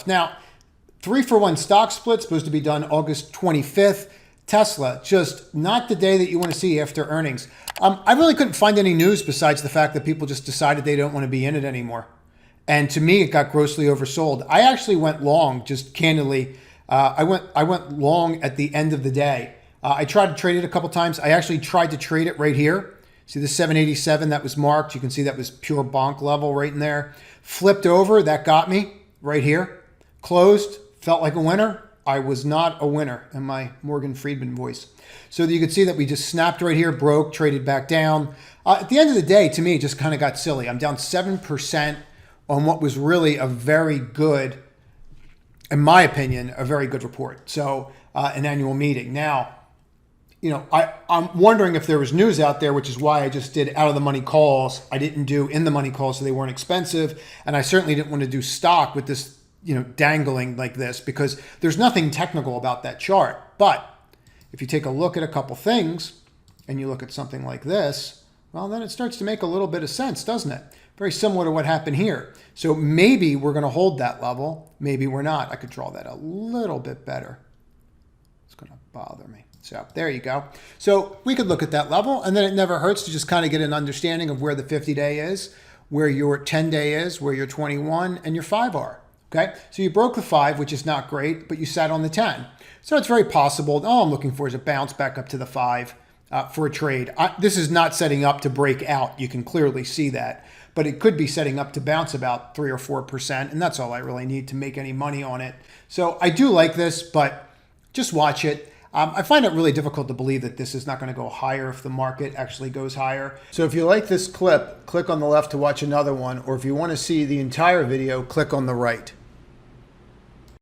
Now, 3-for-1 stock split supposed to be done August 25th. Tesla, just not the day that you want to see after earnings. I really couldn't find any news besides the fact that people just decided they don't want to be in it anymore. And to me, it got grossly oversold. I actually went long, just candidly. I went long at the end of the day. I tried to trade it a couple times. I actually tried to trade it right here. See the 787 that was marked? You can see that was pure bonk level right in there. Flipped over, that got me right here. Closed, felt like a winner. I was not a winner in my Morgan Friedman voice. So you can see that we just snapped right here, broke, traded back down. At the end of the day, to me, it just kind of got silly. I'm down 7% on what was really a very good, in my opinion, a very good report. So an annual meeting. Now, you know, I'm wondering if there was news out there, which is why I just did out of the money calls. I didn't do in the money calls so they weren't expensive. And I certainly didn't want to do stock with this, you know, dangling like this because there's nothing technical about that chart. But if you take a look at a couple things and you look at something like this, well, then it starts to make a little bit of sense, doesn't it? Very similar to what happened here. So maybe we're going to hold that level. Maybe we're not. I could draw that a little bit better. It's going to bother me. So there you go. So we could look at that level, and then it never hurts to just kind of get an understanding of where the 50-day is, where your 10-day is, where your 21 and your 5 are. Okay, so you broke the 5, which is not great, but you sat on the 10. So it's very possible. All I'm looking for is a bounce back up to the 5 for a trade. This is not setting up to break out. You can clearly see that. But it could be setting up to bounce about 3 or 4%, and that's all I really need to make any money on it. So I do like this, but just watch it. I find it really difficult to believe that this is not going to go higher if the market actually goes higher. So if you like this clip, click on the left to watch another one, or if you want to see the entire video, click on the right.